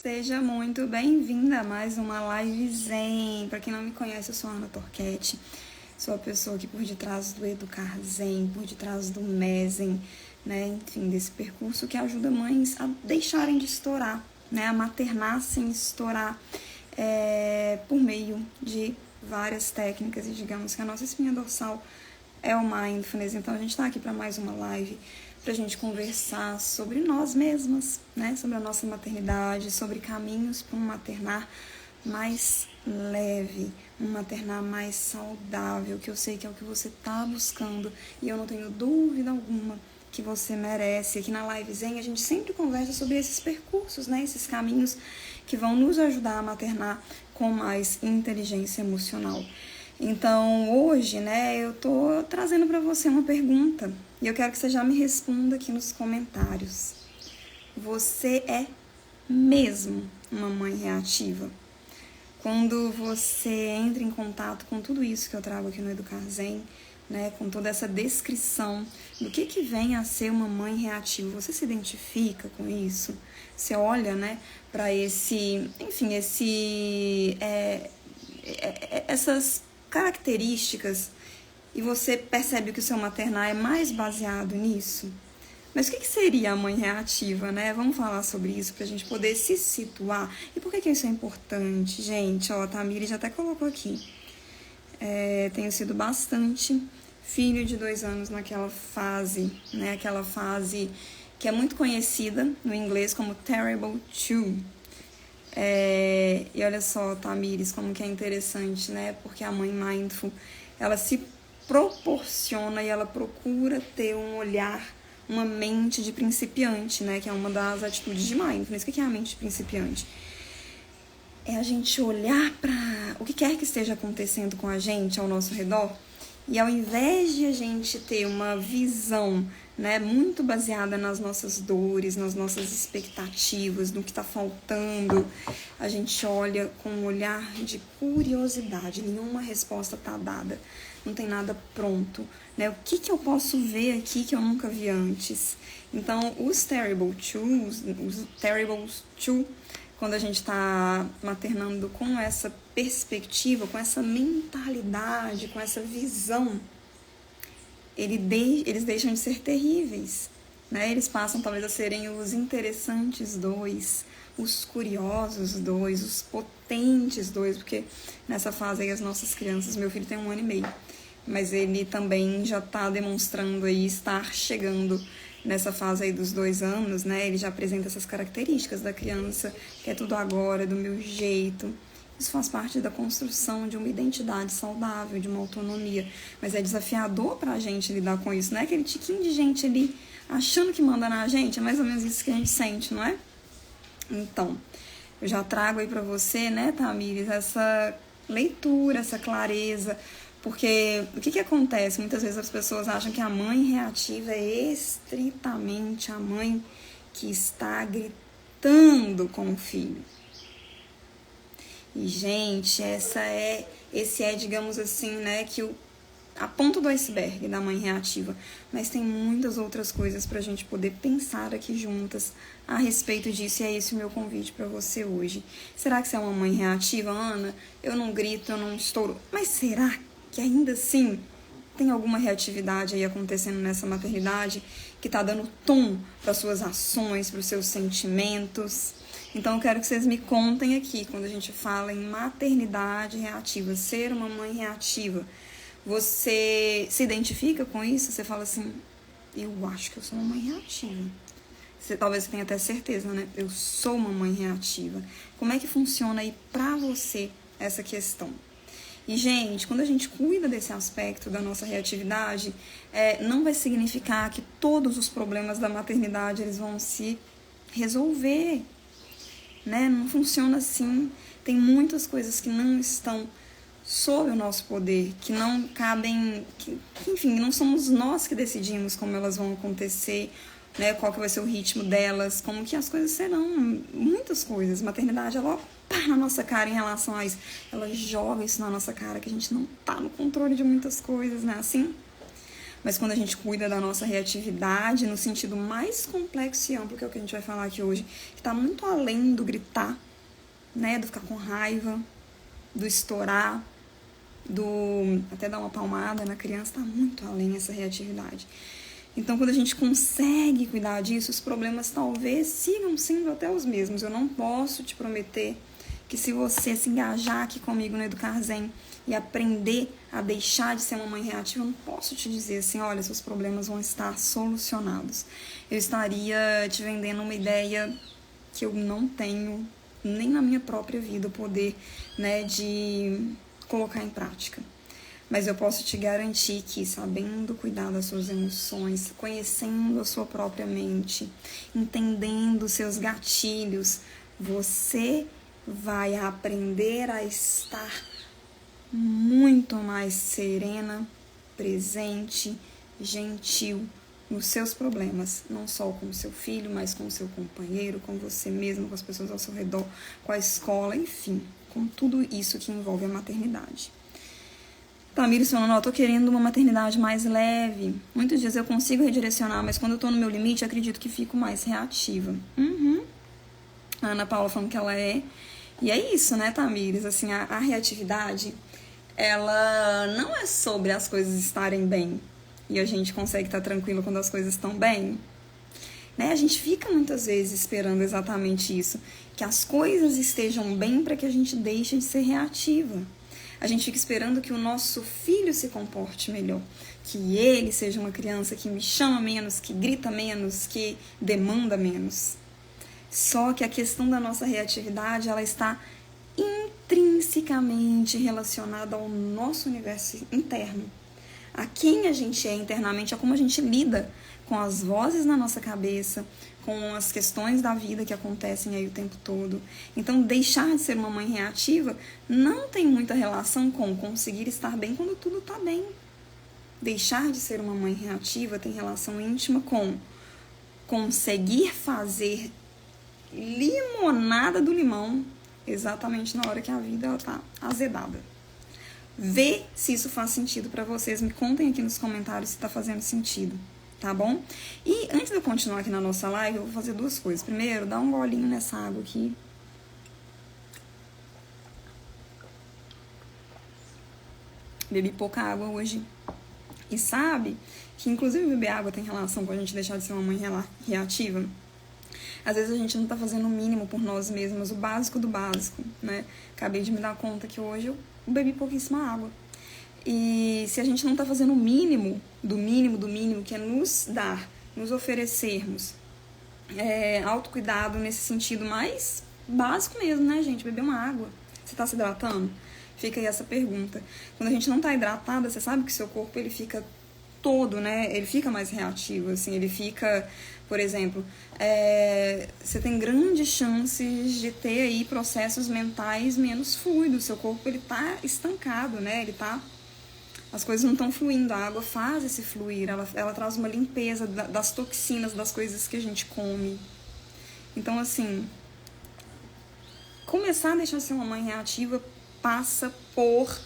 Seja muito bem-vinda a mais uma live Zen. Para quem não me conhece, eu sou a Ana Torquete. Sou a pessoa aqui por detrás do Educar Zen, por detrás do Mezen, né? Enfim, desse percurso que ajuda mães a deixarem de estourar, né? A maternar sem estourar, por meio de várias técnicas. E digamos que a nossa espinha dorsal é o Mindfulness. Então a gente está aqui para mais uma live, para a gente conversar sobre nós mesmas, né? Sobre a nossa maternidade, sobre caminhos para um maternar mais leve, um maternar mais saudável, que eu sei que é o que você está buscando e eu não tenho dúvida alguma que você merece. Aqui na Live Zen a gente sempre conversa sobre esses percursos, né? Esses caminhos que vão nos ajudar a maternar com mais inteligência emocional. Então, hoje, né, eu tô trazendo para você uma pergunta e eu quero que você já me responda aqui nos comentários. Você é mesmo uma mãe reativa? Quando você entra em contato com tudo isso que eu trago aqui no Educar Zen, né, com toda essa descrição do que vem a ser uma mãe reativa, você se identifica com isso? Você olha, né, para essas características e você percebe que o seu maternar é mais baseado nisso? Mas o que seria a mãe reativa, né? Vamos falar sobre isso pra gente poder se situar. E por que isso é importante, gente? Ó, a Tamiri já até colocou aqui. Tenho sido bastante filho de 2 anos naquela fase, né? Aquela fase que é muito conhecida no inglês como Terrible 2. E olha só, Tamires, como que é interessante, né? Porque a mãe mindful, ela se proporciona e ela procura ter um olhar, uma mente de principiante, né? Que é uma das atitudes de mindfulness. O que é a mente de principiante? É a gente olhar para o que quer que esteja acontecendo com a gente ao nosso redor e ao invés de a gente ter uma visão, né, muito baseada nas nossas dores, nas nossas expectativas, no que está faltando, a gente olha com um olhar de curiosidade. Nenhuma resposta está dada, não tem nada pronto, né? O que eu posso ver aqui que eu nunca vi antes? Então, os Terrible Two, quando a gente está maternando com essa perspectiva, com essa mentalidade, com essa visão, eles deixam de ser terríveis, né? Eles passam talvez a serem os interessantes 2, os curiosos 2, os potentes 2, porque nessa fase aí as nossas crianças, meu filho tem 1 ano e meio, mas ele também já está demonstrando aí estar chegando nessa fase aí dos 2 anos, né? Ele já apresenta essas características da criança, que é tudo agora, do meu jeito. Isso faz parte da construção de uma identidade saudável, de uma autonomia. Mas é desafiador pra gente lidar com isso, né? Aquele tiquinho de gente ali achando que manda na gente, é mais ou menos isso que a gente sente, não é? Então, eu já trago aí pra você, né, Tamires, essa leitura, essa clareza. Porque o que acontece? Muitas vezes as pessoas acham que a mãe reativa é estritamente a mãe que está gritando com o filho. E, gente, esse é, digamos assim, né, a ponta do iceberg da mãe reativa. Mas tem muitas outras coisas pra gente poder pensar aqui juntas a respeito disso. E é esse o meu convite pra você hoje. Será que você é uma mãe reativa, Ana? Eu não grito, eu não estouro. Mas será que ainda assim tem alguma reatividade aí acontecendo nessa maternidade que tá dando tom para suas ações, para os seus sentimentos? Então eu quero que vocês me contem aqui, quando a gente fala em maternidade reativa, ser uma mãe reativa, você se identifica com isso? Você fala assim, eu acho que eu sou uma mãe reativa. Talvez você tenha até certeza, né? Eu sou uma mãe reativa. Como é que funciona aí pra você essa questão? E, gente, quando a gente cuida desse aspecto da nossa reatividade, não vai significar que todos os problemas da maternidade eles vão se resolver, né? Não funciona assim. Tem muitas coisas que não estão sob o nosso poder, que não cabem, enfim, não somos nós que decidimos como elas vão acontecer, né? Qual que vai ser o ritmo delas, como que as coisas serão, muitas coisas. Maternidade, ela pá na nossa cara em relação a isso. Ela joga isso na nossa cara, que a gente não tá no controle de muitas coisas, né? Assim, Mas quando a gente cuida da nossa reatividade, no sentido mais complexo e amplo, que é o que a gente vai falar aqui hoje, que está muito além do gritar, né, do ficar com raiva, do estourar, do até dar uma palmada na criança, está muito além essa reatividade. Então, quando a gente consegue cuidar disso, os problemas talvez sigam sendo até os mesmos. Eu não posso te prometer que se você se engajar aqui comigo no Educar Zen e aprender a deixar de ser uma mãe reativa, eu não posso te dizer assim, olha, seus problemas vão estar solucionados. Eu estaria te vendendo uma ideia que eu não tenho nem na minha própria vida o poder, né, de colocar em prática. Mas eu posso te garantir que, sabendo cuidar das suas emoções, conhecendo a sua própria mente, entendendo os seus gatilhos, você vai aprender a estar muito mais serena, presente, gentil nos seus problemas, não só com o seu filho, mas com o seu companheiro, com você mesmo, com as pessoas ao seu redor, com a escola, enfim, com tudo isso que envolve a maternidade. Tamires falando, eu tô querendo uma maternidade mais leve. Muitos dias eu consigo redirecionar, mas quando eu tô no meu limite, acredito que fico mais reativa. A Ana Paula falando que ela é. E é isso, né, Tamires? Assim, a reatividade, ela não é sobre as coisas estarem bem. E a gente consegue estar tranquilo quando as coisas estão bem. Né? A gente fica muitas vezes esperando exatamente isso. Que as coisas estejam bem para que a gente deixe de ser reativa. A gente fica esperando que o nosso filho se comporte melhor, que ele seja uma criança que me chama menos, que grita menos, que demanda menos. Só que a questão da nossa reatividade, ela está intrinsecamente relacionada ao nosso universo interno, a quem a gente é internamente, a como a gente lida com as vozes na nossa cabeça, com as questões da vida que acontecem aí o tempo todo. Então, deixar de ser uma mãe reativa não tem muita relação com conseguir estar bem quando tudo está bem. Deixar de ser uma mãe reativa tem relação íntima com conseguir fazer limonada do limão exatamente na hora que a vida está azedada. Vê se isso faz sentido para vocês. Me contem aqui nos comentários se está fazendo sentido. Tá bom? E antes de eu continuar aqui na nossa live, eu vou fazer duas coisas. Primeiro, dá um golinho nessa água aqui. Bebi pouca água hoje. E sabe que, inclusive, beber água tem relação com a gente deixar de ser uma mãe reativa? Às vezes a gente não tá fazendo o mínimo por nós mesmas, o básico do básico, né? Acabei de me dar conta que hoje eu bebi pouquíssima água. E se a gente não está fazendo o mínimo, do mínimo, que é nos dar, nos oferecermos autocuidado nesse sentido mais básico mesmo, né, gente? Beber uma água. Você está se hidratando? Fica aí essa pergunta. Quando a gente não está hidratada, você sabe que seu corpo ele fica todo, né? Ele fica mais reativo, assim, ele fica, por exemplo, você tem grandes chances de ter aí processos mentais menos fluidos. Seu corpo ele tá estancado, né? As coisas não estão fluindo, a água faz esse fluir, ela traz uma limpeza das toxinas, das coisas que a gente come. Então, assim, começar a deixar de ser uma mãe reativa passa por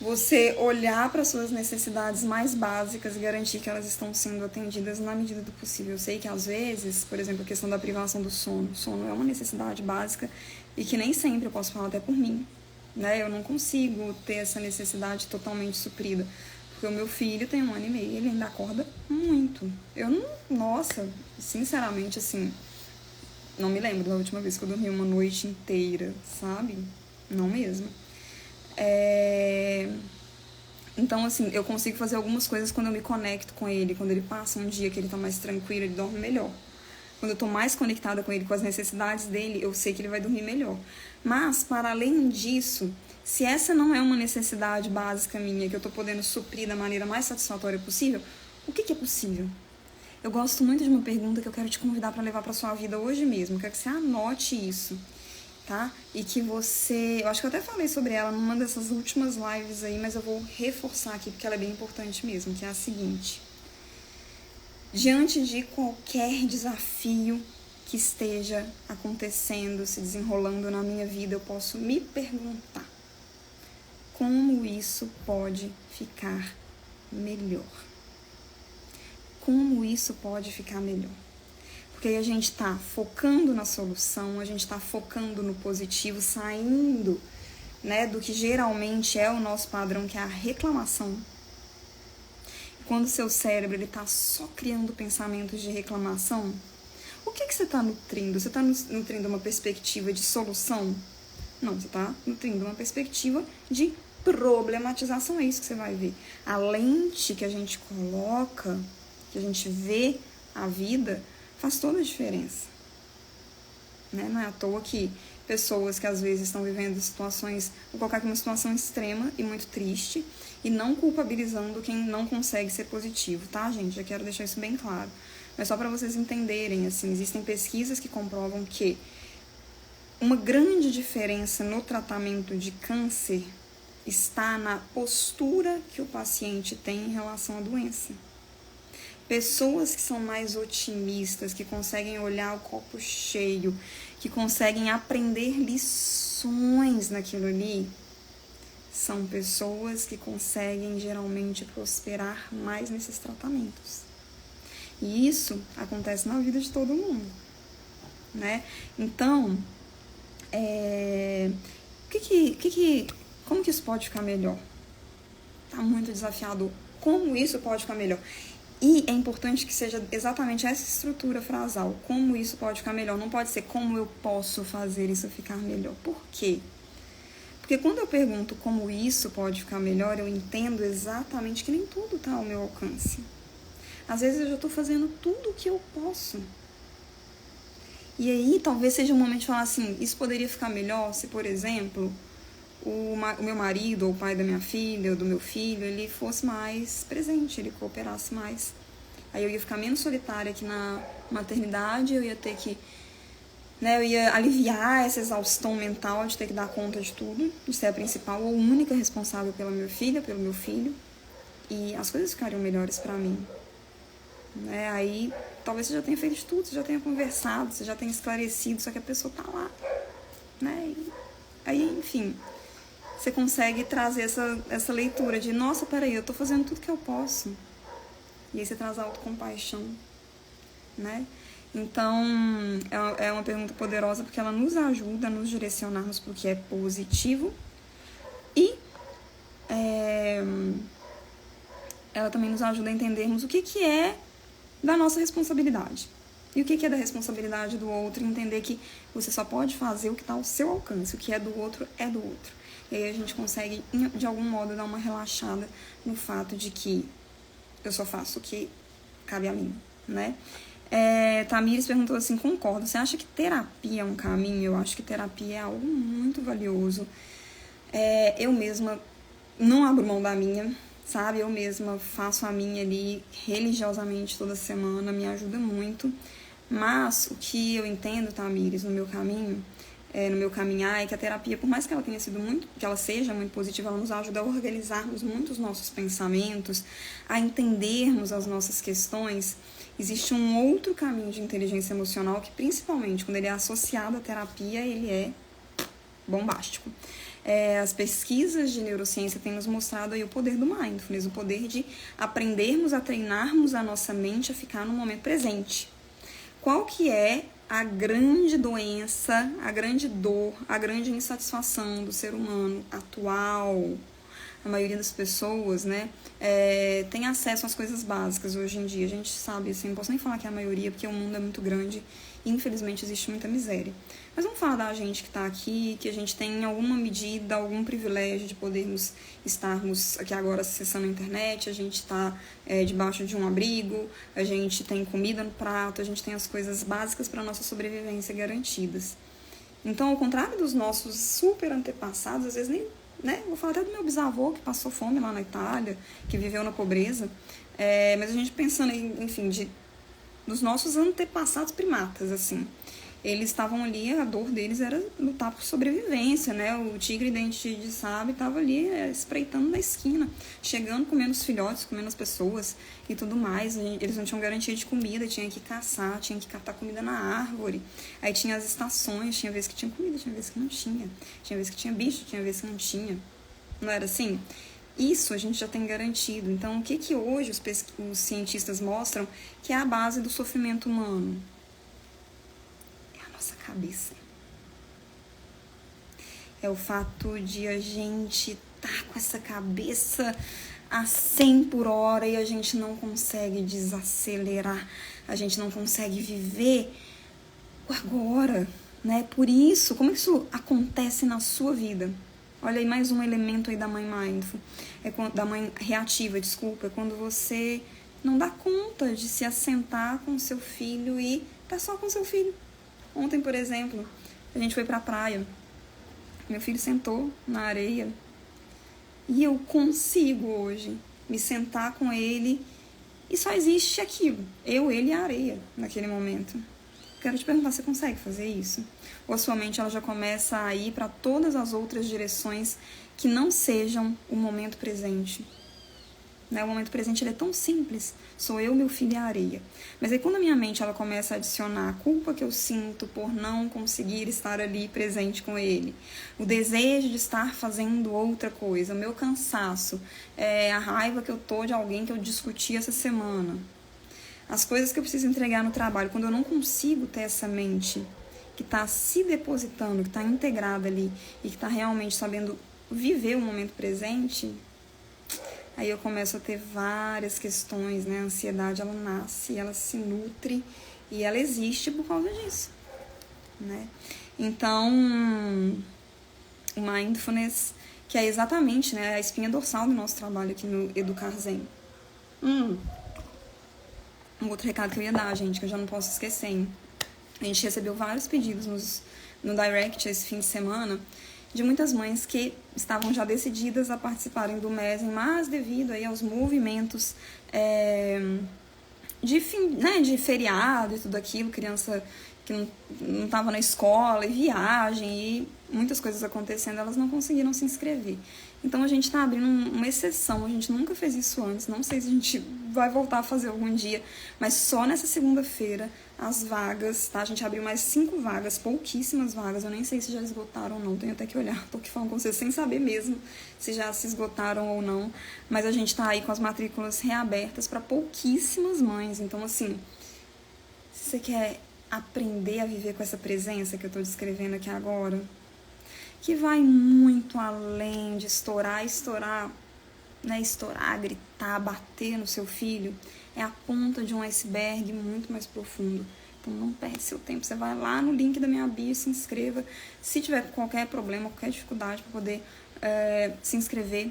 você olhar para suas necessidades mais básicas e garantir que elas estão sendo atendidas na medida do possível. Eu sei que às vezes, por exemplo, a questão da privação do sono. O sono é uma necessidade básica e que nem sempre, eu posso falar até por mim, né? Eu não consigo ter essa necessidade totalmente suprida. Porque o meu filho tem 1 ano e meio, ele ainda acorda muito. Eu não, nossa, sinceramente, assim, não me lembro da última vez que eu dormi uma noite inteira, sabe? Não mesmo. Então, assim, eu consigo fazer algumas coisas quando eu me conecto com ele, quando ele passa um dia que ele tá mais tranquilo, ele dorme melhor. Quando eu tô mais conectada com ele, com as necessidades dele, eu sei que ele vai dormir melhor. Mas, para além disso, se essa não é uma necessidade básica minha, que eu tô podendo suprir da maneira mais satisfatória possível, o que é possível? Eu gosto muito de uma pergunta que eu quero te convidar para levar para sua vida hoje mesmo. Eu quero que você anote isso, tá? E que você... Eu acho que eu até falei sobre ela numa dessas últimas lives aí, mas eu vou reforçar aqui porque ela é bem importante mesmo, que é a seguinte. Diante de qualquer desafio que esteja acontecendo, se desenrolando na minha vida, eu posso me perguntar como isso pode ficar melhor. como isso pode ficar melhor. Porque aí a gente está focando na solução, a gente está focando no positivo, saindo, né, do que geralmente é o nosso padrão, que é a reclamação. Quando o seu cérebro está só criando pensamentos de reclamação, o que você está nutrindo? Você está nutrindo uma perspectiva de solução? Não, você está nutrindo uma perspectiva de problematização. É isso que você vai ver. A lente que a gente coloca, que a gente vê a vida, faz toda a diferença. Né? Não é à toa que pessoas que às vezes estão vivendo situações, vou colocar aqui uma situação extrema e muito triste, e não culpabilizando quem não consegue ser positivo, tá, gente? Já quero deixar isso bem claro. Mas só para vocês entenderem, assim, existem pesquisas que comprovam que uma grande diferença no tratamento de câncer está na postura que o paciente tem em relação à doença. Pessoas que são mais otimistas, que conseguem olhar o copo cheio, que conseguem aprender lições naquilo ali, são pessoas que conseguem geralmente prosperar mais nesses tratamentos. E isso acontece na vida de todo mundo, né? Então, como que isso pode ficar melhor? Tá muito desafiador. Como isso pode ficar melhor? E é importante que seja exatamente essa estrutura frasal. Como isso pode ficar melhor? Não pode ser como eu posso fazer isso ficar melhor. Por quê? Porque quando eu pergunto como isso pode ficar melhor, eu entendo exatamente que nem tudo está ao meu alcance. Às vezes eu já estou fazendo tudo o que eu posso. E aí talvez seja um momento de falar assim, isso poderia ficar melhor se, por exemplo, o meu marido, ou o pai da minha filha, ou do meu filho, ele fosse mais presente, ele cooperasse mais. Aí eu ia ficar menos solitária aqui na maternidade, eu ia ter que, né, eu ia aliviar essa exaustão mental de ter que dar conta de tudo, de ser a principal ou única responsável pela minha filha, pelo meu filho, e as coisas ficariam melhores pra mim. Né? Aí talvez você já tenha feito de tudo, você já tenha conversado, você já tenha esclarecido, só que a pessoa tá lá, né? E aí, enfim, você consegue trazer essa leitura de, nossa, peraí, eu tô fazendo tudo que eu posso. E aí você traz a autocompaixão, né? Então, é uma pergunta poderosa porque ela nos ajuda a nos direcionarmos para o que é positivo e ela também nos ajuda a entendermos o que é da nossa responsabilidade. E o que é da responsabilidade do outro, entender que você só pode fazer o que está ao seu alcance, o que é do outro é do outro. E aí a gente consegue, de algum modo, dar uma relaxada no fato de que eu só faço o que cabe a mim, né? Tamires perguntou assim, concordo, você acha que terapia é um caminho? Eu acho que terapia é algo muito valioso. Eu mesma não abro mão da minha, sabe? Eu mesma faço a minha ali religiosamente toda semana, me ajuda muito. Mas o que eu entendo, Tamires, no meu caminho, no meu caminhar, é que a terapia, por mais que ela tenha sido que ela seja muito positiva, ela nos ajuda a organizarmos muito os nossos pensamentos, a entendermos as nossas questões. Existe um outro caminho de inteligência emocional que, principalmente, quando ele é associado à terapia, ele é bombástico. As pesquisas de neurociência têm nos mostrado aí o poder do mindfulness, o poder de aprendermos a treinarmos a nossa mente a ficar no momento presente. Qual que é a grande doença, a grande dor, a grande insatisfação do ser humano atual? A maioria das pessoas, né, tem acesso às coisas básicas hoje em dia. A gente sabe, assim, não posso nem falar que é a maioria, porque o mundo é muito grande e, infelizmente, existe muita miséria. Mas vamos falar da gente que está aqui, que a gente tem em alguma medida, algum privilégio de podermos estarmos aqui agora acessando a internet, a gente está debaixo de um abrigo, a gente tem comida no prato, a gente tem as coisas básicas para a nossa sobrevivência garantidas. Então, ao contrário dos nossos super antepassados, às vezes nem... né? Vou falar até do meu bisavô que passou fome lá na Itália, que viveu na pobreza, mas a gente pensando, enfim, dos nossos antepassados primatas, assim, eles estavam ali, a dor deles era lutar por sobrevivência, né? O tigre dente de sabre estava ali espreitando na esquina, chegando, comendo os filhotes, comendo as pessoas e tudo mais. Eles não tinham garantia de comida, tinha que caçar, tinha que catar comida na árvore. Aí tinha as estações, tinha vezes que tinha comida, tinha vezes que não tinha. Tinha vezes que tinha bicho, tinha vezes que não tinha. Não era assim? Isso a gente já tem garantido. Então, o que hoje os cientistas mostram que é a base do sofrimento humano? É a nossa cabeça. É o fato de a gente estar com essa cabeça a 100 por hora e a gente não consegue desacelerar, a gente não consegue viver o agora, né? Por isso, como isso acontece na sua vida? Olha aí mais um elemento aí da mãe mindful, da mãe reativa, desculpa, é quando você não dá conta de se assentar com seu filho e tá só com seu filho. Ontem, por exemplo, a gente foi pra praia, meu filho sentou na areia e eu consigo hoje me sentar com ele e só existe aquilo, eu, ele e a areia naquele momento. Quero te perguntar, você consegue fazer isso? Ou a sua mente ela já começa a ir para todas as outras direções que não sejam o momento presente? Né? O momento presente ele é tão simples, sou eu, meu filho e a areia. Mas aí quando a minha mente ela começa a adicionar a culpa que eu sinto por não conseguir estar ali presente com ele, o desejo de estar fazendo outra coisa, o meu cansaço, a raiva que eu tô de alguém que eu discuti essa semana, as coisas que eu preciso entregar no trabalho, quando eu não consigo ter essa mente que está se depositando, que está integrada ali e que está realmente sabendo viver o momento presente, aí eu começo a ter várias questões, né? A ansiedade, ela nasce, ela se nutre e ela existe por causa disso, né? Então, o mindfulness, que é exatamente, né, a espinha dorsal do nosso trabalho aqui no Educar Zen. Um outro recado que eu ia dar, gente, que eu já não posso esquecer, hein? A gente recebeu vários pedidos no direct esse fim de semana de muitas mães que estavam já decididas a participarem do MESEM, mas devido aí aos movimentos de feriado e tudo aquilo, criança que não estava na escola e viagem e muitas coisas acontecendo, elas não conseguiram se inscrever. Então a gente está abrindo uma exceção, a gente nunca fez isso antes, não sei se a gente vai voltar a fazer algum dia, mas só nessa segunda-feira as vagas, tá? A gente abriu mais 5 vagas, pouquíssimas vagas, eu nem sei se já esgotaram ou não, tenho até que olhar, tô aqui falando com vocês sem saber mesmo se já se esgotaram ou não, mas a gente tá aí com as matrículas reabertas para pouquíssimas mães, então assim, se você quer aprender a viver com essa presença que eu tô descrevendo aqui agora, que vai muito além de estourar, né, gritar, bater no seu filho, é a ponta de um iceberg muito mais profundo. Então não perde seu tempo, você vai lá no link da minha bio, se inscreva. Se tiver qualquer problema, qualquer dificuldade para poder se inscrever,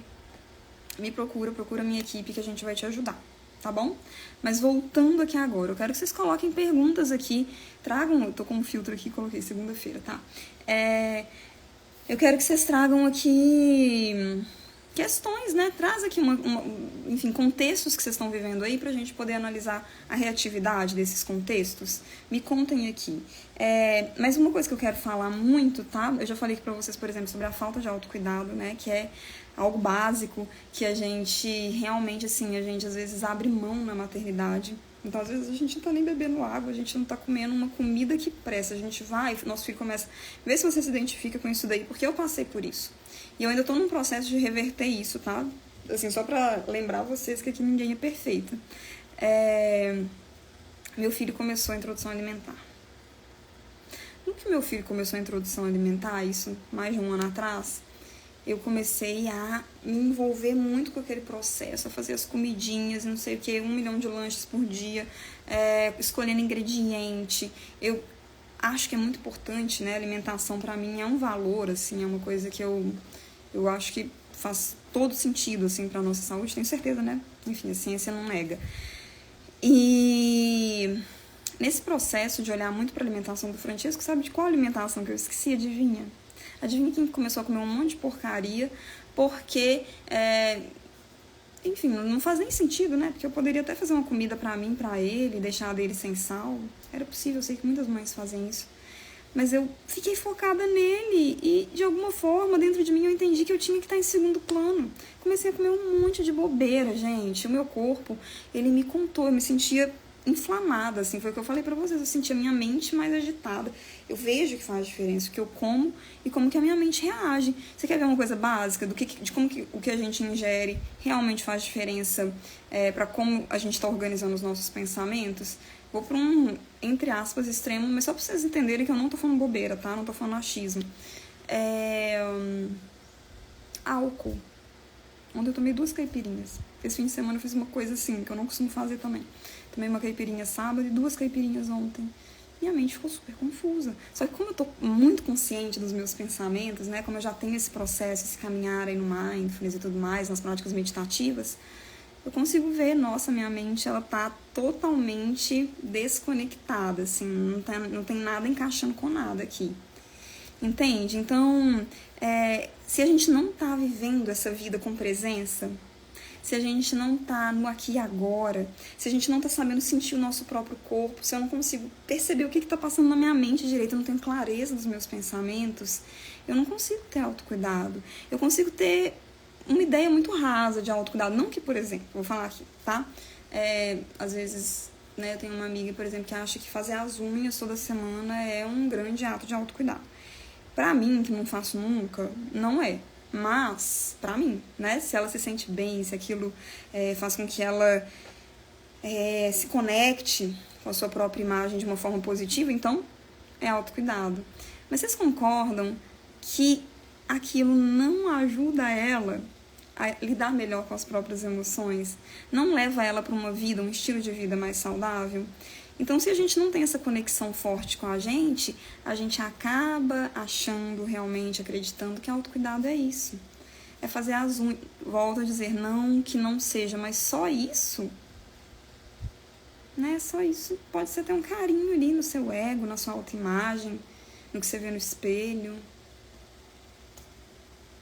me procura a minha equipe que a gente vai te ajudar, tá bom? Mas voltando aqui agora, eu quero que vocês coloquem perguntas aqui, tragam, eu tô com um filtro aqui, coloquei segunda-feira, tá? Eu quero que vocês tragam aqui questões, né? Traz aqui, enfim, contextos que vocês estão vivendo aí pra gente poder analisar a reatividade desses contextos. Me contem aqui. Mas uma coisa que eu quero falar muito, tá? Eu já falei aqui pra vocês, por exemplo, sobre a falta de autocuidado, né? Que é algo básico que a gente realmente, assim, a gente às vezes abre mão na maternidade. Então, às vezes, a gente não tá nem bebendo água, a gente não tá comendo uma comida que presta. A gente vai, nosso filho começa... Vê se você se identifica com isso daí, porque eu passei por isso. E eu ainda tô num processo de reverter isso, tá? Assim, só pra lembrar vocês que aqui ninguém é perfeito. Meu filho começou a introdução alimentar. No que meu filho começou a introdução alimentar, isso mais de um ano atrás, eu comecei a me envolver muito com aquele processo, a fazer as comidinhas, não sei o que, 1 milhão de lanches por dia, escolhendo ingrediente. Eu acho que é muito importante, né? Alimentação pra mim é um valor, assim, é uma coisa que eu acho que faz todo sentido, assim, pra nossa saúde, tenho certeza, né? Enfim, a ciência não nega. E nesse processo de olhar muito pra alimentação do Francisco, sabe de qual alimentação que eu esqueci? Adivinha? Adivinha quem começou a comer um monte de porcaria, porque, enfim, não faz nem sentido, né? Porque eu poderia até fazer uma comida pra mim, pra ele, deixar dele sem sal. Era possível, eu sei que muitas mães fazem isso. Mas eu fiquei focada nele e, de alguma forma, dentro de mim eu entendi que eu tinha que estar em segundo plano. Comecei a comer um monte de bobeira, gente. O meu corpo, ele me contou, eu me sentia inflamada, assim, foi o que eu falei pra vocês, eu senti a minha mente mais agitada. Eu vejo que faz diferença o que eu como e como que a minha mente reage. Você quer ver uma coisa básica de como que o que a gente ingere realmente faz diferença pra como a gente tá organizando os nossos pensamentos? Vou pra um, entre aspas, extremo, mas só pra vocês entenderem que eu não tô falando bobeira, tá? Não tô falando achismo. Álcool. Ontem eu tomei 2 caipirinhas. Esse fim de semana eu fiz uma coisa assim, que eu não costumo fazer também. Tomei uma caipirinha sábado e 2 caipirinhas ontem. Minha mente ficou super confusa. Só que como eu tô muito consciente dos meus pensamentos, né? Como eu já tenho esse processo, esse caminhar aí no mindfulness e tudo mais, nas práticas meditativas, eu consigo ver, nossa, minha mente, ela tá totalmente desconectada, assim, não tem nada encaixando com nada aqui. Entende? Então, se a gente não tá vivendo essa vida com presença, se a gente não tá no aqui e agora, se a gente não tá sabendo sentir o nosso próprio corpo, se eu não consigo perceber o que tá passando na minha mente direito, eu não tenho clareza dos meus pensamentos, eu não consigo ter autocuidado. Eu consigo ter uma ideia muito rasa de autocuidado. Não que, por exemplo, vou falar aqui, tá? Às vezes, né, eu tenho uma amiga, por exemplo, que acha que fazer as unhas toda semana é um grande ato de autocuidado. Pra mim, que não faço nunca, não é. Mas, pra mim, né? Se ela se sente bem, se aquilo faz com que ela se conecte com a sua própria imagem de uma forma positiva, então é autocuidado. Mas vocês concordam que aquilo não ajuda ela a lidar melhor com as próprias emoções? Não leva ela para uma vida, um estilo de vida mais saudável? Então, se a gente não tem essa conexão forte com a gente acaba achando, realmente acreditando que autocuidado é isso. É fazer as unhas. Volto a dizer, não que não seja, mas só isso, né? Só isso pode ser até um carinho ali no seu ego, na sua autoimagem, no que você vê no espelho.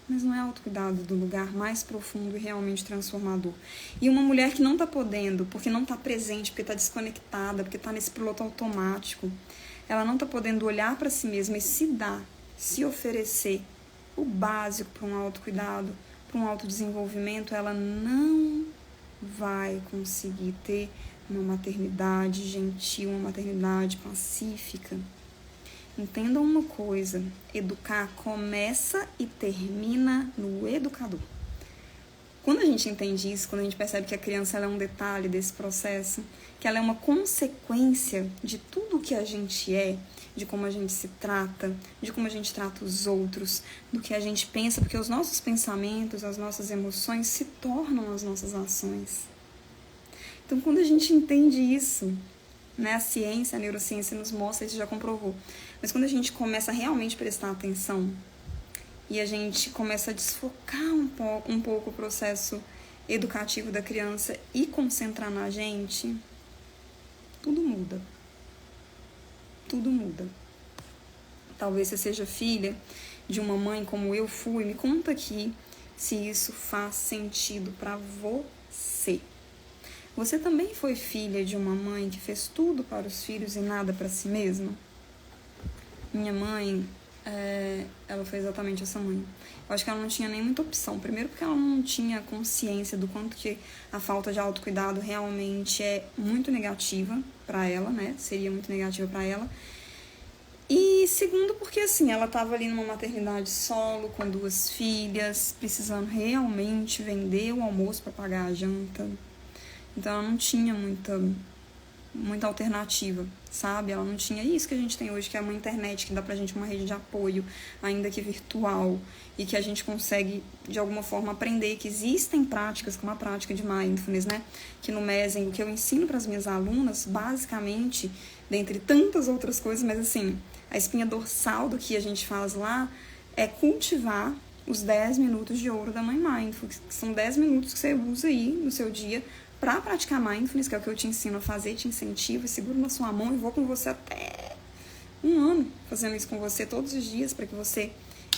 Mas não é autocuidado do lugar mais profundo e realmente transformador. E uma mulher que não tá podendo, porque não tá presente, porque tá desconectada, porque tá nesse piloto automático, ela não tá podendo olhar para si mesma e se dar, se oferecer o básico para um autocuidado, para um autodesenvolvimento, ela não vai conseguir ter uma maternidade gentil, uma maternidade pacífica. Entendam uma coisa, educar começa e termina no educador. Quando a gente entende isso, quando a gente percebe que a criança ela é um detalhe desse processo, que ela é uma consequência de tudo o que a gente é, de como a gente se trata, de como a gente trata os outros, do que a gente pensa, porque os nossos pensamentos, as nossas emoções se tornam as nossas ações. Então, quando a gente entende isso, né, a ciência, a neurociência nos mostra, isso já comprovou. Mas quando a gente começa a realmente prestar atenção e a gente começa a desfocar um pouco o processo educativo da criança e concentrar na gente, tudo muda. Tudo muda. Talvez você seja filha de uma mãe como eu fui. Me conta aqui se isso faz sentido para você. Você também foi filha de uma mãe que fez tudo para os filhos e nada para si mesma? Minha mãe, ela foi exatamente essa mãe. Eu acho que ela não tinha nem muita opção. Primeiro porque ela não tinha consciência do quanto que a falta de autocuidado realmente é muito negativa para ela, né? Seria muito negativa para ela. E segundo porque, assim, ela estava ali numa maternidade solo, com 2 filhas, precisando realmente vender o almoço para pagar a janta. Então ela não tinha muita alternativa, sabe? Ela não tinha isso que a gente tem hoje, que é uma internet que dá pra gente uma rede de apoio, ainda que virtual, e que a gente consegue, de alguma forma, aprender que existem práticas, como a prática de mindfulness, né? Que no Mesen, o que eu ensino para as minhas alunas, basicamente, dentre tantas outras coisas, mas assim, a espinha dorsal do que a gente faz lá é cultivar os 10 minutos de ouro da Mãe Mindfulness, que são 10 minutos que você usa aí no seu dia para praticar mindfulness, que é o que eu te ensino a fazer, te incentivo, seguro na sua mão e vou com você até 1 ano fazendo isso com você todos os dias, para que você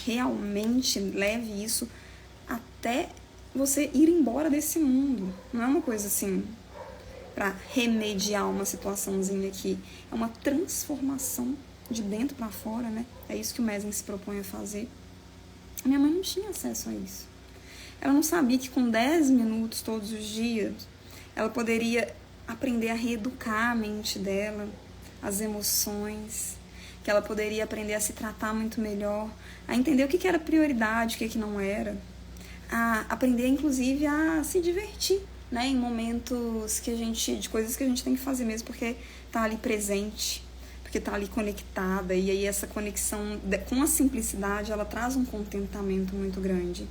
realmente leve isso até você ir embora desse mundo. Não é uma coisa assim para remediar uma situaçãozinha aqui, é uma transformação de dentro para fora, né? É isso que o Mesen se propõe a fazer. A minha mãe não tinha acesso a isso. Ela não sabia que com 10 minutos todos os dias ela poderia aprender a reeducar a mente dela, as emoções, que ela poderia aprender a se tratar muito melhor, a entender o que era prioridade, o que não era, a aprender, inclusive, a se divertir, né, em momentos de coisas que a gente tem que fazer mesmo, porque tá ali presente, porque tá ali conectada, e aí essa conexão com a simplicidade, ela traz um contentamento muito grande.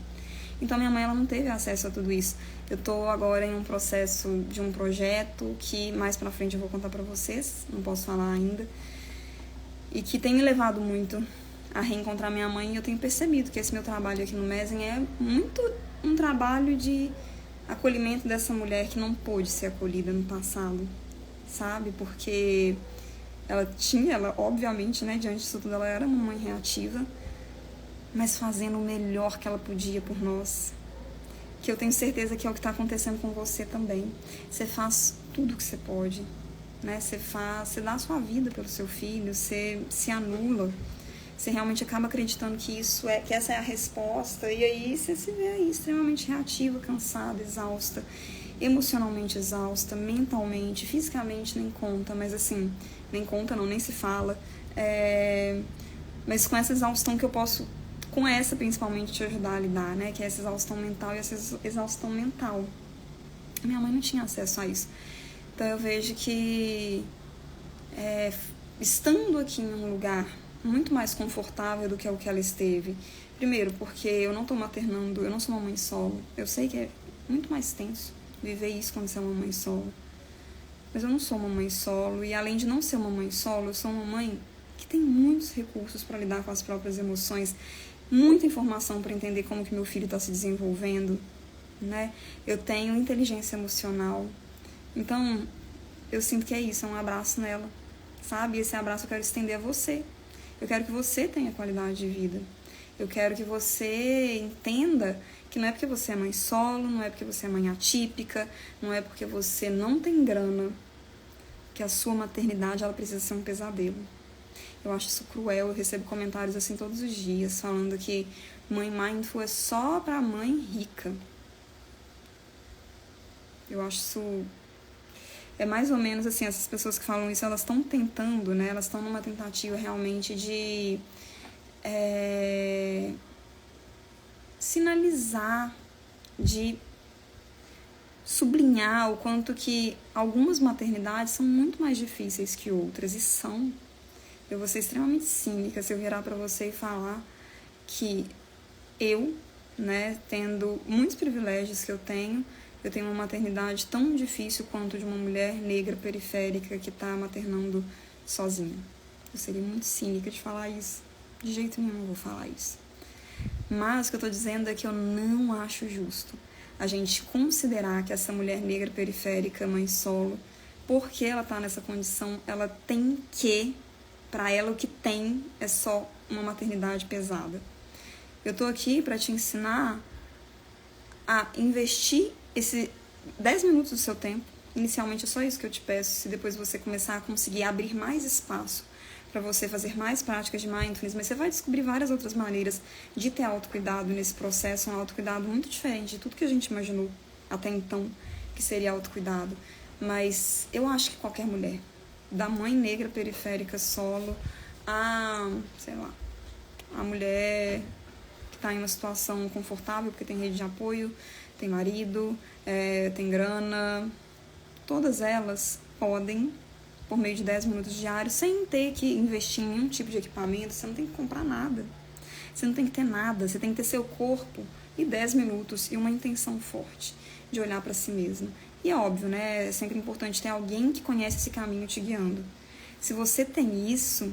Então minha mãe, ela não teve acesso a tudo isso. Eu tô agora em um processo de um projeto que mais pra frente eu vou contar pra vocês, não posso falar ainda, e que tem me levado muito a reencontrar minha mãe, e eu tenho percebido que esse meu trabalho aqui no Mesen é muito um trabalho de acolhimento dessa mulher que não pôde ser acolhida no passado, sabe? Porque ela obviamente, né, diante disso tudo, ela era uma mãe reativa, mas fazendo o melhor que ela podia por nós. Que eu tenho certeza que é o que está acontecendo com você também. Você faz tudo o que você pode, né? Você dá a sua vida pelo seu filho, você se anula, você realmente acaba acreditando que essa é a resposta, e aí você se vê aí extremamente reativa, cansada, exausta, emocionalmente exausta, mentalmente, fisicamente nem conta, mas assim, nem conta não, nem se fala. Mas com essa exaustão que eu posso, com essa principalmente, te ajudar a lidar, né? Que é essa exaustão mental e essa exaustão mental. Minha mãe não tinha acesso a isso. Então eu vejo que estando aqui em um lugar muito mais confortável do que o que ela esteve, primeiro porque eu não tô maternando, eu não sou uma mãe solo, eu sei que é muito mais tenso viver isso quando você é uma mãe solo, mas eu não sou uma mãe solo, e além de não ser uma mãe solo, eu sou uma mãe que tem muitos recursos para lidar com as próprias emoções, muita informação para entender como que meu filho está se desenvolvendo, né? Eu tenho inteligência emocional, então eu sinto que é isso, é um abraço nela, sabe? E esse abraço eu quero estender a você. Eu quero que você tenha qualidade de vida. Eu quero que você entenda que não é porque você é mãe solo, não é porque você é mãe atípica, não é porque você não tem grana, que a sua maternidade ela precisa ser um pesadelo. Eu acho isso cruel, eu recebo comentários assim todos os dias, falando que mãe mindful é só pra mãe rica. Eu acho isso... É mais ou menos assim, essas pessoas que falam isso, elas estão tentando, né? Elas estão numa tentativa realmente de sinalizar, de sublinhar o quanto que algumas maternidades são muito mais difíceis que outras, e são. Eu vou ser extremamente cínica se eu virar pra você e falar que eu, né, tendo muitos privilégios que eu tenho uma maternidade tão difícil quanto de uma mulher negra periférica que está maternando sozinha. Eu seria muito cínica de falar isso. De jeito nenhum eu vou falar isso. Mas o que eu estou dizendo é que eu não acho justo a gente considerar que essa mulher negra periférica, mãe solo, porque ela está nessa condição, ela tem que, para ela o que tem é só uma maternidade pesada. Eu estou aqui para te ensinar a investir esse 10 minutos do seu tempo. Inicialmente é só isso que eu te peço. Se depois você começar a conseguir abrir mais espaço para você fazer mais práticas de mindfulness, mas você vai descobrir várias outras maneiras de ter autocuidado nesse processo, um autocuidado muito diferente de tudo que a gente imaginou até então que seria autocuidado. Mas eu acho que qualquer mulher, da mãe negra periférica solo a, sei lá, a mulher que está em uma situação confortável porque tem rede de apoio, tem marido, tem grana, todas elas podem, por meio de 10 minutos diários, sem ter que investir em nenhum tipo de equipamento, você não tem que comprar nada, você não tem que ter nada, você tem que ter seu corpo e 10 minutos e uma intenção forte de olhar para si mesmo. E é óbvio, né? É sempre importante ter alguém que conhece esse caminho te guiando. Se você tem isso,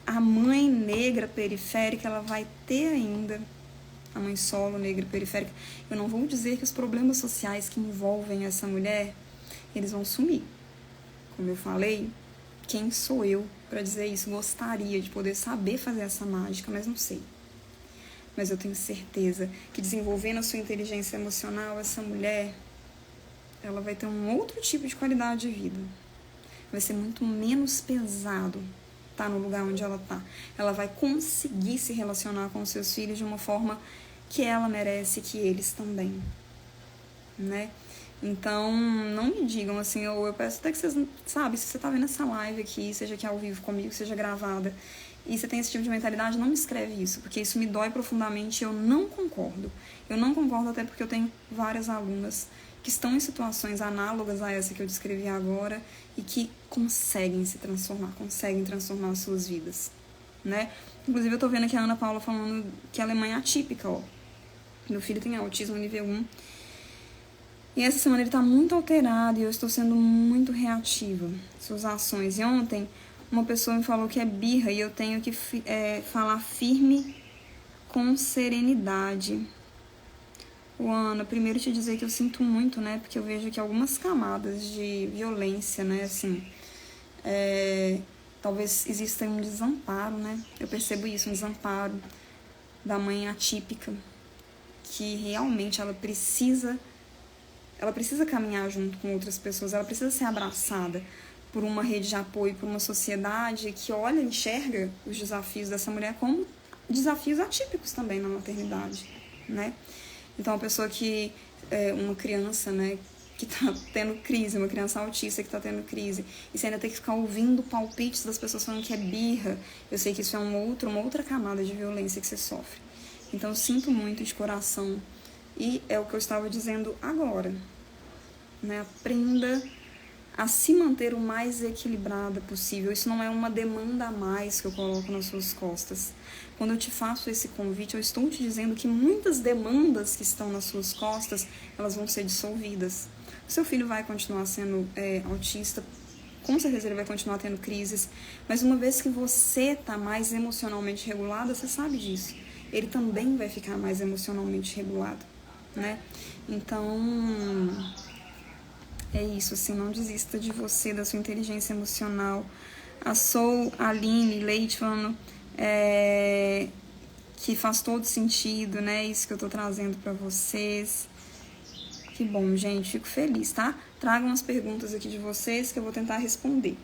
a mãe negra periférica, ela vai ter ainda, a mãe solo negra periférica. Eu não vou dizer que os problemas sociais que envolvem essa mulher, eles vão sumir. Como eu falei, quem sou eu para dizer isso? Gostaria de poder saber fazer essa mágica, mas não sei. Mas eu tenho certeza que desenvolvendo a sua inteligência emocional, essa mulher, ela vai ter um outro tipo de qualidade de vida. Vai ser muito menos pesado estar no lugar onde ela está. Ela vai conseguir se relacionar com os seus filhos de uma forma que ela merece, que eles também, né? Então, não me digam assim, ou eu peço até que vocês, sabe, se você tá vendo essa live aqui, seja aqui ao vivo comigo, seja gravada, e você tem esse tipo de mentalidade, não me escreve isso, porque isso me dói profundamente e eu não concordo. Eu não concordo até porque eu tenho várias alunas que estão em situações análogas a essa que eu descrevi agora e que conseguem se transformar, conseguem transformar as suas vidas, né? Inclusive, eu tô vendo aqui a Ana Paula falando que ela é mãe atípica, ó. Meu filho tem autismo nível 1. E essa semana ele tá muito alterado e eu estou sendo muito reativa. Suas ações. E ontem, uma pessoa me falou que é birra e eu tenho que falar firme com serenidade. Ana, primeiro te dizer que eu sinto muito, né? Porque eu vejo aqui algumas camadas de violência, né? Assim, talvez exista um desamparo, né? Eu percebo isso, um desamparo da mãe atípica, que realmente ela precisa caminhar junto com outras pessoas, ela precisa ser abraçada por uma rede de apoio, por uma sociedade que olha, enxerga os desafios dessa mulher como desafios atípicos também na maternidade, né? Então, uma pessoa que, uma criança, né, que tá tendo crise, uma criança autista que tá tendo crise, e você ainda tem que ficar ouvindo palpites das pessoas falando que é birra, eu sei que isso é uma outra camada de violência que você sofre. Então, eu sinto muito de coração. E é o que eu estava dizendo agora, né? Aprenda a se manter o mais equilibrada possível. Isso não é uma demanda a mais que eu coloco nas suas costas. Quando eu te faço esse convite, eu estou te dizendo que muitas demandas que estão nas suas costas, elas vão ser dissolvidas. O seu filho vai continuar sendo autista, com certeza ele vai continuar tendo crises, mas uma vez que você está mais emocionalmente regulada, você sabe disso. Ele também vai ficar mais emocionalmente regulado, né? Então, é isso, assim, não desista de você, da sua inteligência emocional. A Aline Leite falando que faz todo sentido, né? Isso que eu tô trazendo pra vocês. Que bom, gente, fico feliz, tá? Tragam as perguntas aqui de vocês que eu vou tentar responder.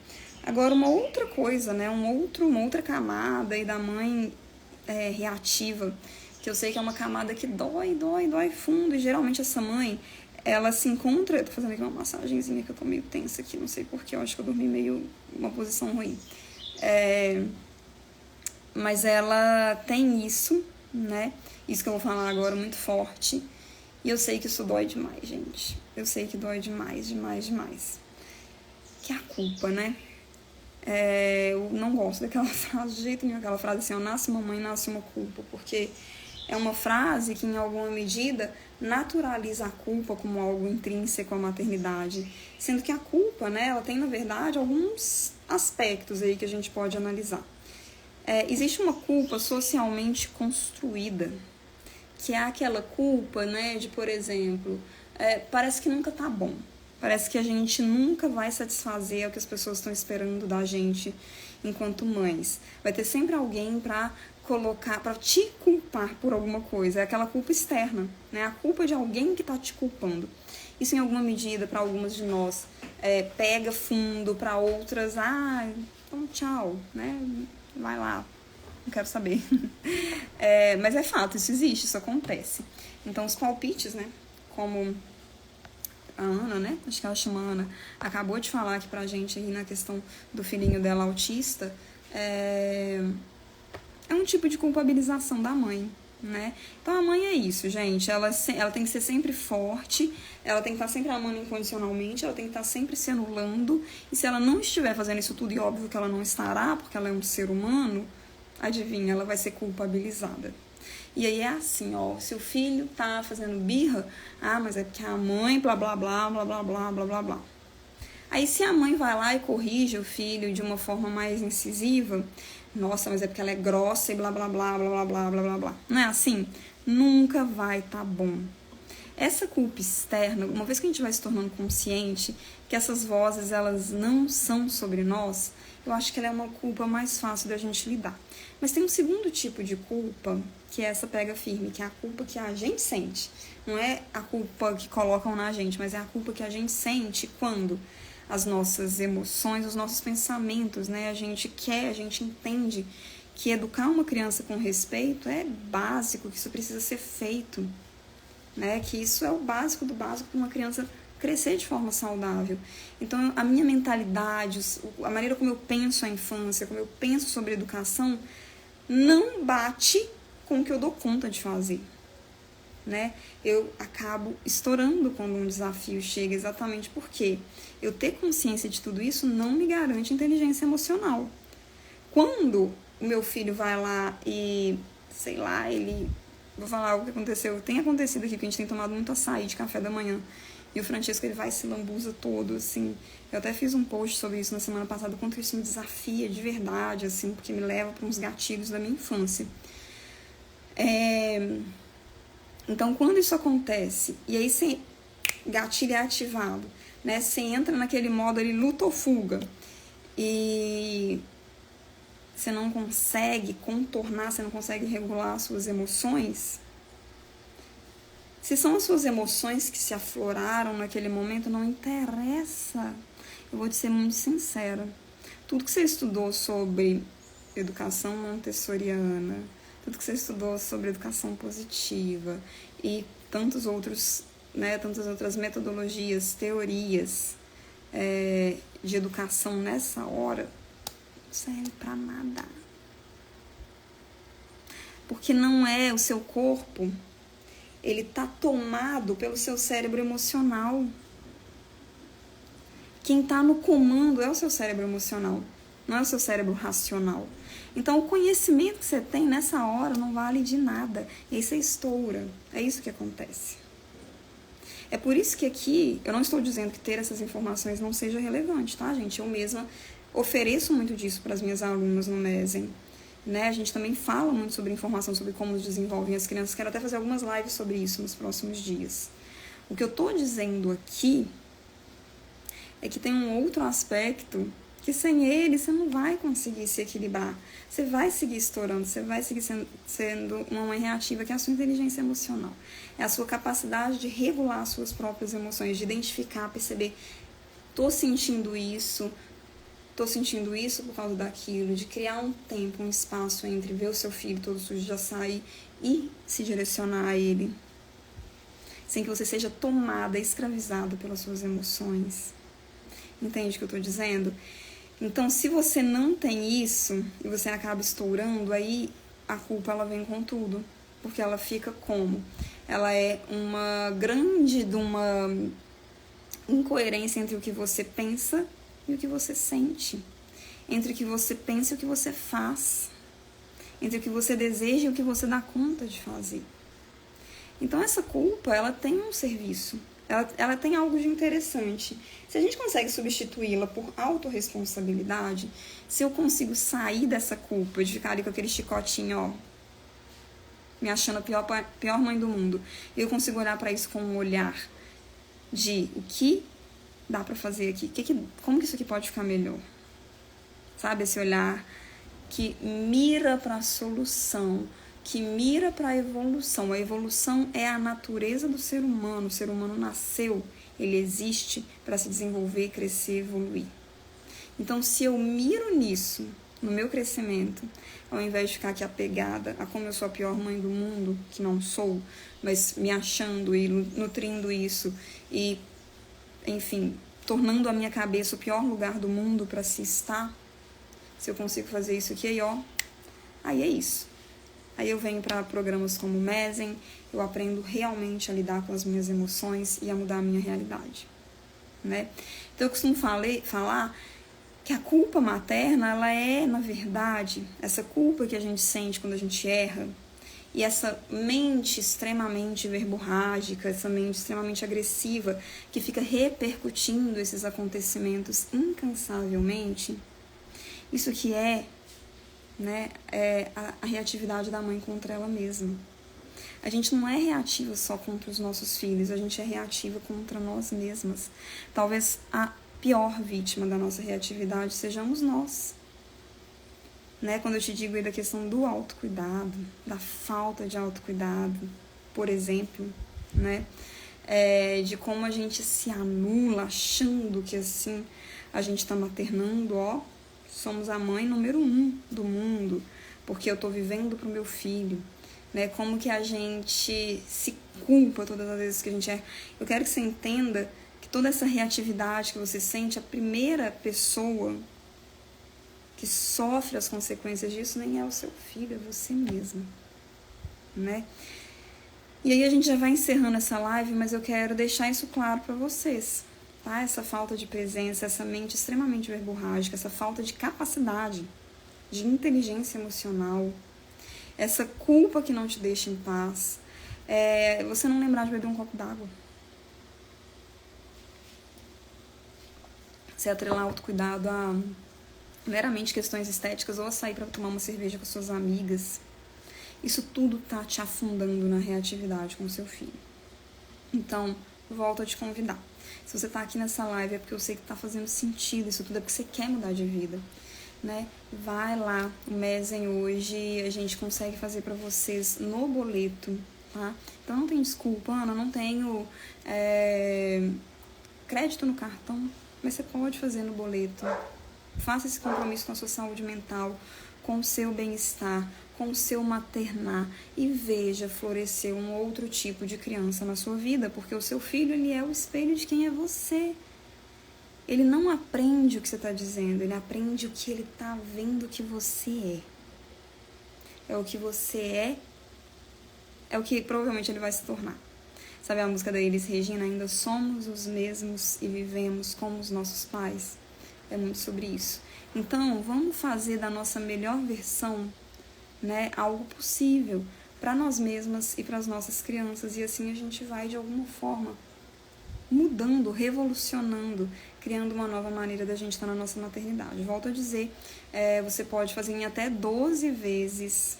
Agora, uma outra coisa, né? Uma outra camada aí da mãe reativa, que eu sei que é uma camada que dói fundo, e geralmente essa mãe, ela se encontra, eu tô fazendo aqui uma massagenzinha que eu tô meio tensa aqui, não sei porquê, eu acho que eu dormi meio uma posição ruim, mas ela tem isso, né, isso que eu vou falar agora muito forte, e eu sei que isso dói demais, gente, eu sei que dói demais, que é a culpa, né? Eu não gosto daquela frase de jeito nenhum, aquela frase assim, nasce uma mãe, nasce uma culpa, porque é uma frase que, em alguma medida, naturaliza a culpa como algo intrínseco à maternidade, sendo que a culpa, né, ela tem, na verdade, alguns aspectos aí que a gente pode analisar. Existe uma culpa socialmente construída, que é aquela culpa, né, de, por exemplo, parece que nunca tá bom. Parece que a gente nunca vai satisfazer o que as pessoas estão esperando da gente enquanto mães. Vai ter sempre alguém para colocar, para te culpar por alguma coisa. É aquela culpa externa, né? A culpa de alguém que está te culpando. Isso, em alguma medida, para algumas de nós, pega fundo, para outras, então tchau, né? Vai lá, não quero saber. Mas é fato, isso existe, isso acontece. Então, os palpites, né? Como a Ana, né? Acho que ela chama Ana, acabou de falar aqui pra gente aí na questão do filhinho dela autista, é um tipo de culpabilização da mãe, né? Então a mãe é isso, gente, ela tem que ser sempre forte, ela tem que estar sempre amando incondicionalmente, ela tem que estar sempre se anulando, e se ela não estiver fazendo isso tudo, e óbvio que ela não estará, porque ela é um ser humano, adivinha, ela vai ser culpabilizada. E aí é assim, ó, se o filho tá fazendo birra, mas é porque a mãe, blá, blá, blá, blá, blá, blá, blá, blá, blá. Aí se a mãe vai lá e corrige o filho de uma forma mais incisiva, nossa, mas é porque ela é grossa e blá, blá, blá, blá, blá, blá, blá, blá, blá. Não é assim? Nunca vai tá bom. Essa culpa externa, uma vez que a gente vai se tornando consciente que essas vozes, elas não são sobre nós, eu acho que ela é uma culpa mais fácil da gente lidar. Mas tem um segundo tipo de culpa, que é essa pega firme, que é a culpa que a gente sente. Não é a culpa que colocam na gente, mas é a culpa que a gente sente quando as nossas emoções, os nossos pensamentos, né? A gente entende que educar uma criança com respeito é básico, que isso precisa ser feito, né? Que isso é o básico do básico para uma criança crescer de forma saudável. Então, a minha mentalidade, a maneira como eu penso a infância, como eu penso sobre educação, não bate com o que eu dou conta de fazer, né? Eu acabo estourando quando um desafio chega, exatamente porque eu ter consciência de tudo isso não me garante inteligência emocional. Quando o meu filho vai lá e, sei lá, vou falar algo que aconteceu, tem acontecido aqui, que a gente tem tomado muito açaí de café da manhã, e o Francisco, ele vai e se lambuza todo, assim. Eu até fiz um post sobre isso na semana passada, quanto isso me desafia de verdade, assim, porque me leva para uns gatilhos da minha infância. Então, quando isso acontece, e aí você gatilho é ativado, né? Você entra naquele modo ali, luta ou fuga, e você não consegue contornar, você não consegue regular as suas emoções. Se são as suas emoções que se afloraram naquele momento, não interessa. Eu vou te ser muito sincera. Tudo que você estudou sobre educação montessoriana, tudo que você estudou sobre educação positiva e tantas outras metodologias, teorias de educação nessa hora, não serve para nada. Porque não é o seu corpo, ele está tomado pelo seu cérebro emocional. Quem está no comando é o seu cérebro emocional, não é o seu cérebro racional. Então, o conhecimento que você tem nessa hora não vale de nada. E aí você estoura. É isso que acontece. É por isso que aqui, eu não estou dizendo que ter essas informações não seja relevante, tá, gente? Eu mesma ofereço muito disso para as minhas alunas no MESEN. Né? A gente também fala muito sobre informação, sobre como desenvolvem as crianças. Quero até fazer algumas lives sobre isso nos próximos dias. O que eu estou dizendo aqui é que tem um outro aspecto que sem ele você não vai conseguir se equilibrar. Você vai seguir estourando, você vai seguir sendo uma mãe reativa, que é a sua inteligência emocional. É a sua capacidade de regular as suas próprias emoções, de identificar, perceber, tô sentindo isso por causa daquilo, de criar um tempo, um espaço entre ver o seu filho todo sujo de açaí e se direcionar a ele, sem que você seja tomada, escravizada pelas suas emoções. Entende o que eu estou dizendo? Então, se você não tem isso e você acaba estourando, aí a culpa ela vem com tudo, porque ela fica como? Ela é uma incoerência entre o que você pensa e o que você sente, entre o que você pensa e o que você faz, entre o que você deseja e o que você dá conta de fazer. Então essa culpa, ela tem um serviço, ela tem algo de interessante. Se a gente consegue substituí-la por autorresponsabilidade, se eu consigo sair dessa culpa, de ficar ali com aquele chicotinho, ó, me achando a pior mãe do mundo, e eu consigo olhar para isso com um olhar de o que dá pra fazer aqui, como que isso aqui pode ficar melhor, sabe, esse olhar que mira pra solução, que mira pra evolução. A evolução é a natureza do ser humano. O ser humano nasceu, ele existe para se desenvolver, crescer, evoluir. Então, se eu miro nisso, no meu crescimento, ao invés de ficar aqui apegada a como eu sou a pior mãe do mundo, que não sou, mas me achando e nutrindo isso e, enfim, tornando a minha cabeça o pior lugar do mundo para se estar, se eu consigo fazer isso aqui, aí é isso. Aí eu venho para programas como o MESEN, eu aprendo realmente a lidar com as minhas emoções e a mudar a minha realidade, né? Então eu costumo falar que a culpa materna, ela é, na verdade, essa culpa que a gente sente quando a gente erra, e essa mente extremamente verborrágica, essa mente extremamente agressiva, que fica repercutindo esses acontecimentos incansavelmente, isso que é a reatividade da mãe contra ela mesma. A gente não é reativa só contra os nossos filhos, a gente é reativa contra nós mesmas. Talvez a pior vítima da nossa reatividade sejamos nós. Né? Quando eu te digo aí da questão do autocuidado, da falta de autocuidado, por exemplo, né? De como a gente se anula achando que assim a gente está maternando, somos a mãe número 1 do mundo, porque eu estou vivendo para o meu filho, né? Como que a gente se culpa todas as vezes que a gente erra. Eu quero que você entenda que toda essa reatividade que você sente, a primeira pessoa que sofre as consequências disso nem é o seu filho, é você mesmo, né? E aí a gente já vai encerrando essa live, mas eu quero deixar isso claro para vocês, tá? Essa falta de presença, essa mente extremamente verborrágica, essa falta de capacidade, de inteligência emocional, essa culpa que não te deixa em paz, você não lembrar de beber um copo d'água, você atrelar autocuidado a meramente questões estéticas ou a sair para tomar uma cerveja com suas amigas. Isso tudo tá te afundando na reatividade com o seu filho. Então, volto a te convidar. Se você tá aqui nessa live é porque eu sei que tá fazendo sentido, isso tudo é porque você quer mudar de vida, né? Vai lá, o Mezen hoje a gente consegue fazer para vocês no boleto, tá? Então não tem desculpa, Ana, não tenho crédito no cartão, mas você pode fazer no boleto. Faça esse compromisso com a sua saúde mental, com o seu bem-estar, com o seu maternar e veja florescer um outro tipo de criança na sua vida, porque o seu filho, ele é o espelho de quem é você. Ele não aprende o que você está dizendo, ele aprende o que ele está vendo que você é. É o que você é o que provavelmente ele vai se tornar. Sabe a música da Elis Regina, ainda somos os mesmos e vivemos como os nossos pais? É muito sobre isso. Então, vamos fazer da nossa melhor versão, né, algo possível para nós mesmas e para as nossas crianças. E assim a gente vai, de alguma forma, mudando, revolucionando, criando uma nova maneira da gente estar na nossa maternidade. Volto a dizer, você pode fazer em até 12 vezes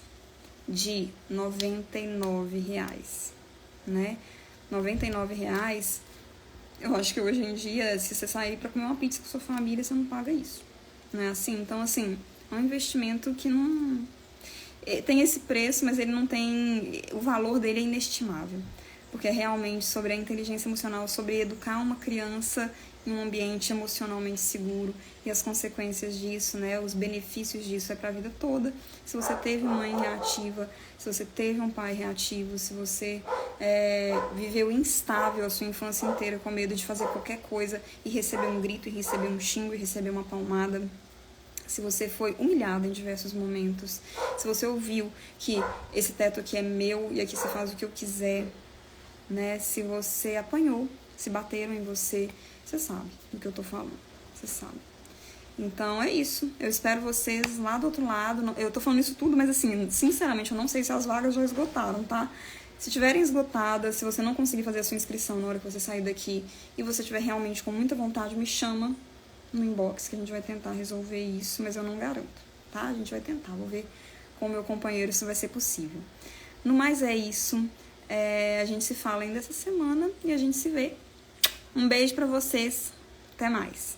de R$99, né? R$99, eu acho que hoje em dia, se você sair para comer uma pizza com sua família, você não paga isso, né? Assim, então, assim, é um investimento que não tem esse preço, mas ele não tem, o valor dele é inestimável, porque é realmente sobre a inteligência emocional, sobre educar uma criança em um ambiente emocionalmente seguro e as consequências disso, né, os benefícios disso é para a vida toda. Se você teve uma mãe reativa, se você teve um pai reativo, se você viveu instável a sua infância inteira com medo de fazer qualquer coisa e receber um grito, e receber um xingo, e receber uma palmada, se você foi humilhado em diversos momentos, se você ouviu que esse teto aqui é meu e aqui você faz o que eu quiser, né? Se você apanhou, se bateram em você, você sabe do que eu tô falando, você sabe. Então é isso, eu espero vocês lá do outro lado. Eu tô falando isso tudo, mas assim, sinceramente, eu não sei se as vagas já esgotaram, tá? Se tiverem esgotadas, se você não conseguir fazer a sua inscrição na hora que você sair daqui e você tiver realmente com muita vontade, me chama no inbox que a gente vai tentar resolver isso, mas eu não garanto, tá? A gente vai tentar, vou ver com o meu companheiro se vai ser possível. No mais é isso, a gente se fala ainda essa semana e a gente se vê. Um beijo pra vocês, até mais!